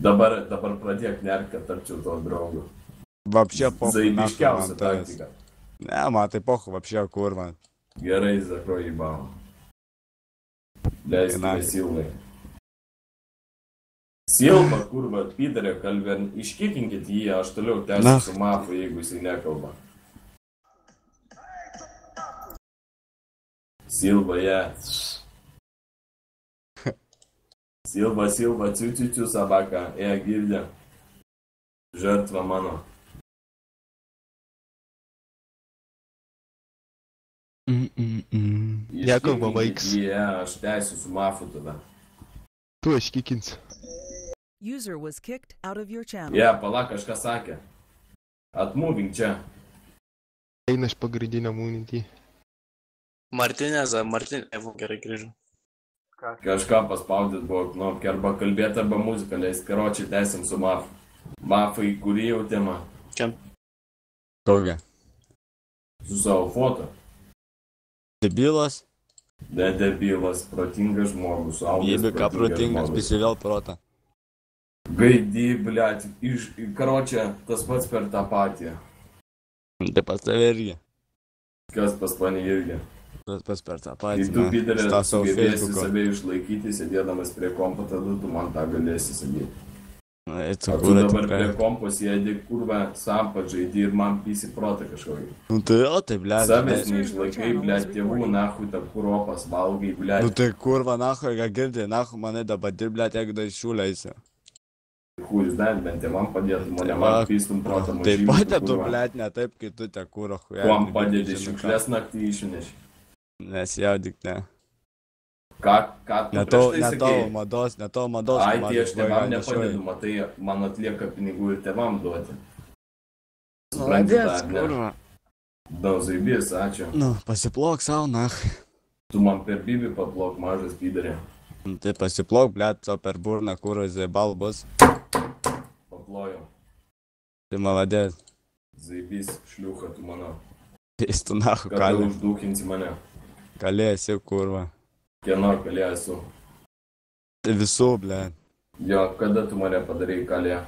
Dabar pradėk nerk, kad tapčiau to draugu. Вообще похуй. Zaibiškiausia taktika. Не, man tai pохуй, вообще kurva. Gerai, Zakro įbavo. Leiskime Silvai. Silva, kurva, Pidarė kalbė, iškikinkit jį, aš toliau tęsiu su Mafu, jeigu jisai nekalba. Silva, Silva, ciu, собака, girdė. Žertva mano. Nekalba vaiks. Aš tęsiu su Mafu tada. Tu iškikinsi. User was kicked out of your channel. Pala, kažką sakė. Atmoving čia. Eina iš pagrindinio mūnintį. Martinezą, gerai grįžau. Kažką paspaudėt buvo knopkę, arba kalbėti, arba muziką leist. Karočiai, tęsim su Mafu. Mafai, kurį jau temą? Kem? Kokia? Su savo foto. Debilas? Ne debilas, protingas žmogus. Jeigu ką protingas, visi vėl protą. Gaidi, bliat, karočią, tas pats per tą patį. Tai pas tave irgi. Kas pas mane irgi? Tas pats per tą patį. Kai tu, Pidarė, sugebėsi save išlaikyti, sėdėdamas prie kompo, tada tu man tą galėsi sėdėti. Tu dabar prie kompo sėdė, kurva, sampą žaidį ir man pisi protą kažkokį. Nu tai jo, tai bliat. Savęs neišlaikai, bliat, tėvų, nahui, tą kuropas valgai, bliat. Nu tai kurva, nahui, ką girdė, nahui mane dabar dirb, bliat, jeigu dar šiūleisi. Kuris dar bent tėvam padėtų, mane man pistum protą mažymų. Tai padėtų, bliat, ne taip, kai tu te kūro huja. Kuom padėti, šiukšlės naktį išneši. Nesijaudik, ne. Ką tu prieš tai sakei? Ne tavo mados. Ai, tai aš tėvam nepadedu, matai, man atlieka pinigų ir tėvam duoti. Maladės, kurva. Daug zaibės, ačiū. Nu, pasiplok savo, nach. Tu man per bibį paplok, mažas Pidarė. Tai pasiplok, bliat, o per burną, kur zaibal bus. Paplojau. Tai maladės. Zaibys, šliucha tu mano. Jis tu nahu Kada kalė. uždūkinsi mane. Kalėsi, kurva. Kieno kalėsiu? Tai visų, bliat. Jo, kada tu mane padarei kalė?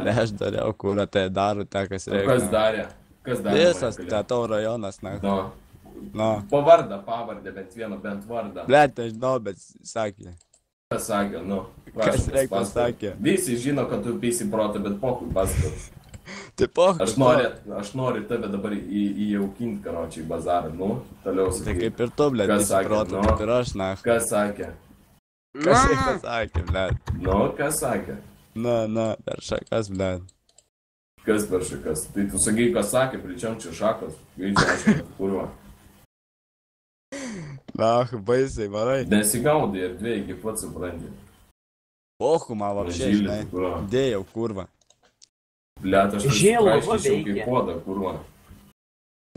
Ne, aš dariau, kurva, tai daru, te kas reikia. Kas darė? Kas darė? Visas, tai tavo rajonas, na. Nu. Pavardą, bent vieną, bent vardą. Bliat, nežinau, bet sakė. Kas sakė, nu. Kas reikia sakė. Visi žino, kad tu pisi protą, bet pokui pasakot. Tai pokui. Aš noriu tave dabar įjaukinti, karočiai, bazarą, nu, toliau sakai. Tai kaip ir tu, bliat, pisi protą, kaip ir aš, na. Kas sakė? Kas sakė, bliat. Nu, kas sakė? Na, per šakas, bliat. Kas per šakas? Tai tu sakai, kas sakė, pričiam čia šakos. Gaidžiu, aš kurva. Na, baisiai, varai. Nesigaudai ir dviejai, kaip pats supranti. Pohu, man vapšė, žinai. Dėjau, kurva. Bliat, aš prašyčiau kaip podą, kurva.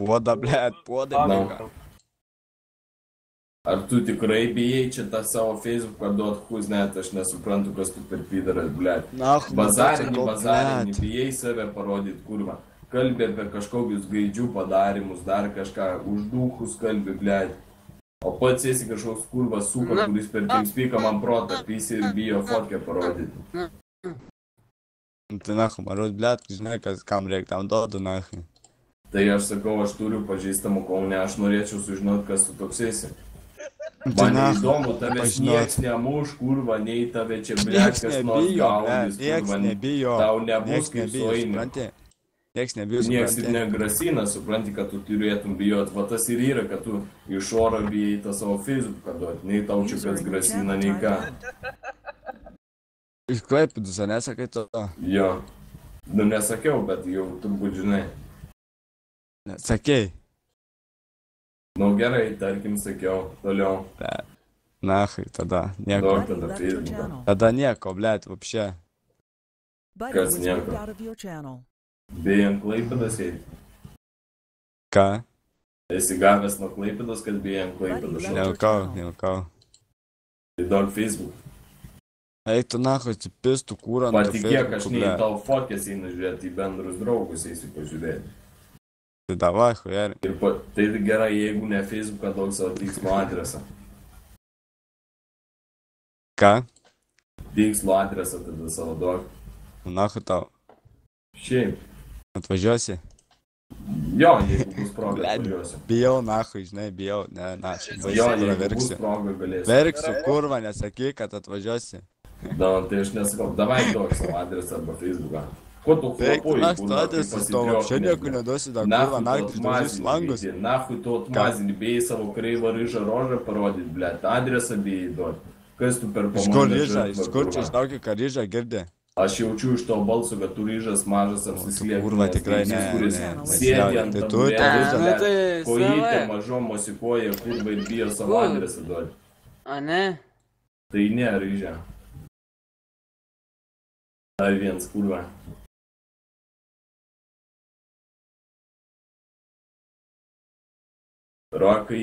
Poda, bliat, poda, bliat. Ar tu tikrai bijai čia tą savo Facebooką duot, net aš nesuprantu, kas tu per Pidaras, bliat. Bazarinį, bijai save parodyti, kurva. Kalbė apie kažkokius gaidžių padarimus, dar kažką, uždūkus kalbė, bliat. O pats esi kažkoks kurvas super, kuris per TeamSpeaką man protą pisi ir bijo fotkę parodyti. Tai nahu, marus, bliat, žinai, kam reikia tam duodu, nahu. Tai aš sakau, aš turiu pažįstamų Kaune, aš norėčiau sužinoti, kas tu toks esi. Man neįdomu, tavęs nieks nemuš, kurva, nei tave čia, bliat, kas nors gaudys, kurva, tau nebus kaip sueini. Nieks nebijo, Nieks ir negrasina, supranti, kad tu turėtum bijot. Va tas ir yra, kad tu iš oro bijai tą savo Facebooką duoti. Nei tau čia kas grasina, nei ką. Iš Klaipėdos, nesakai to? Jo. Nu, nesakiau, bet jau turbūt žinai. Sakei? Nu, gerai, tarkim, sakiau. Toliau. Nahai, tada nieko. Tada Facebooką. Tada nieko, bliat, vapšė. Kas nieko? Beje, ant Klaipėdos eiti. Ką? Esi gavęs nuo Klaipėdos, kad beje ant Klaipėdos. Neilkau. Tai daug Facebook. Eik tu nahu, atsipistų kūrą ant Facebook'o. Patikėk, aš nei tau fotkės einu žiūrėti, į bendrus draugus eisiu pažiūrėti. Tai davai, huijari. Tai gerai, jeigu ne Facebook'ą, daug savo tikslo adresą. Ką? Tikslo adresą tada savo duok. Nahu tau. Šiaip. Atvažiuosi? Jo, jeigu bus proga, Blet, atvažiuosiu. bijau, nahu, žinai, bijau. Ne, Jo, jeigu bus proga, galėsiu. Verksiu, kurva, nesakyk, kad atvažiuosi. Da, tai aš nesakau, davai duok savo adresą arba Facebooką. Ko tu Eik, chlopuoji, naktį tu adresas tavo, čia nieko neduosi, da, kurva, naktį išdažys langus. Nahui tu atmazinį, bijai savo kreivą ryžą rožą parodyt, blet, adresą bijai duot. Kas tu per pamonę Iš kur čia ištauki, ką ryžą girdė? Aš jaučiu iš to balso, kad tu ryžas mažas apsislėpęs. Kurva, tikrai ne. Sėdi ant Tai tu tą ryžą. kojytė mažom mosikuoja, kurva ir bijo savo adresą duoti. A ne? Tai ne, ryžė. Dar viens, kurva. Rokai,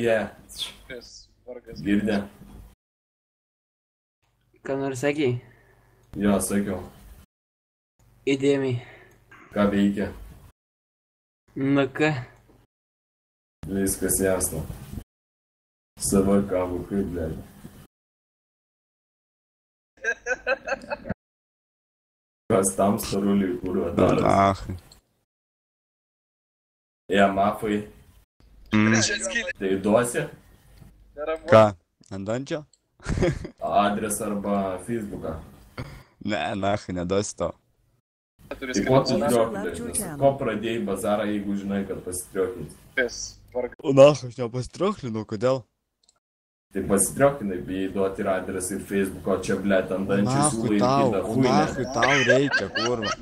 girdė. Ką nors sakei? Jo, sakiau. Įdėmiai. Ką veikia? Nu ką? Viskas jasno. Savo kavų kaip, blėdė. Kas tam staruliui, kurva daras? Nahu. Mafai. Tai duosi? Ką? Ant dančio? Adresą arba Facebooką. Ne, nahu, neduosi tau. Tai ko tu triokinės? Ko pradėjai bazarą, jeigu žinai, kad pasitriokins? O nahu, aš nepasitrioklinau, kodėl? Tai pasitriokinai, bijai duoti ir adresą ir Facebooką, o čia, blėt, ant dančių Nahu siūlai tau, kitą o huinę. nahu tau reikia, kurva.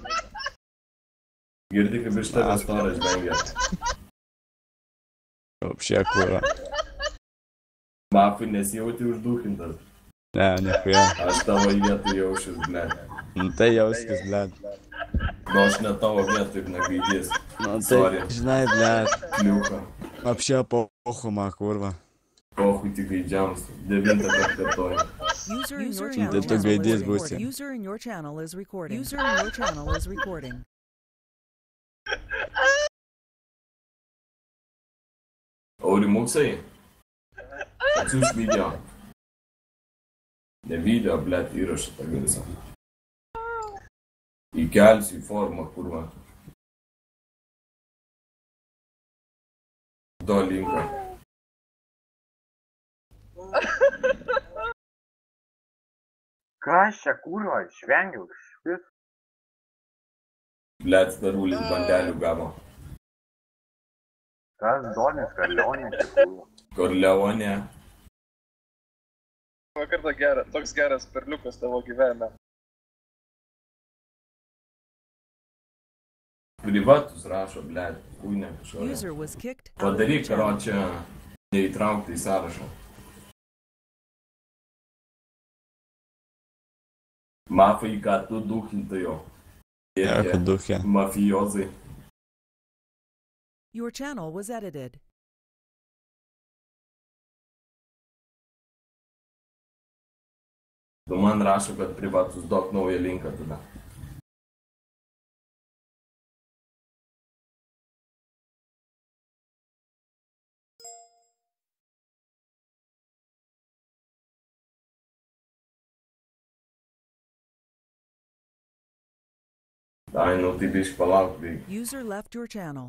Girdi, kaip iš tavęs storas bengia. Apšė, kurva. Mafai nesijauti uždukintas. Ne, nichuja. Aš tavo vietų jaučius, blėt. Nu tai jauskis, blėt. Nu, aš ne tavo vietą ir negaidys. Nu Sorry. tai, žinai, blėt. Kliuka. Apšė pochumą, kurva. Kohui tik gaidžiams. 9 kartoju. User in your Tai channel tu is gaidys recording. būsi. User in your channel is recording. User in your channel is recording. Aurimuksai. Atsiųsk video. Ne video, blėt, įrašą tą garsą. Įkelsiu į formą, kurva. Do linką. Kas čia, kurva, išvengiau švis. Blėt, starulis bandelių gavo. Kas Donis Karlionė, čia kurva. Korleonė. Vakartą geras, toks geras perliukas tavo gyvenime. Privatus rašo, blėt, kūnė kažkokia. User was kicked out of your Padaryk, karo channel. čia neįtraukti į sąrašą. Mafai, ką tu dukintai jo. Jokio duchė. Mafijozai. Your channel was edited. Tu man rašo, kad privatus duok naują linką tada. Ai, nu tai bišk palauk, veik. User left your channel.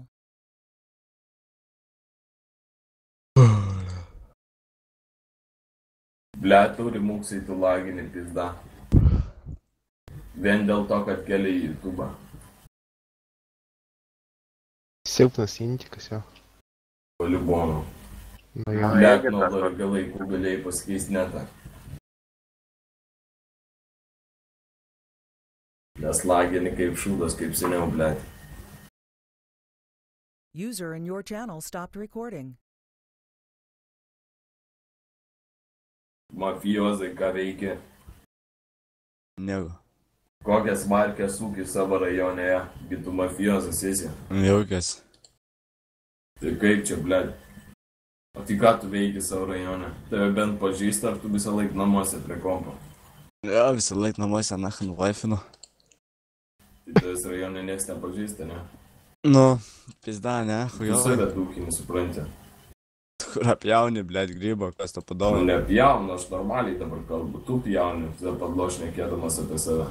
Blet, turi muksai tu laginį pizdą. Vien dėl to, kad keli į YouTube'ą. Silpnas intikas jo. Polibono. Nu jo. Blet, nuo dar laikų galėjai pasikeisti netą. Nes laginį kaip šūdas, kaip seniau, blet. User in your channel stopped recording. Mafijozai, ką veikia? Nieko. Kokias markės ūkį savo rajonėje? Gitų mafijozas esi. Jaukias. Tai kaip čia, blet? O tai ką tu veiki savo rajone? Tave bent pažįsta, ar tu visą laik namuose prie kompo? Jo, visą laik namuose, nahan, laifinu. Tai tavęs rajone nieks nepažįsta, ne? Nu, pizda, ne, Tu hujovai. save dūkinį supranti. Kur apjauni, blėt, grybą, kas to Nu, padovė. nepjaunu, aš normaliai dabar kalbu, tu pjauni, zapadlo šnekėdamas apie save.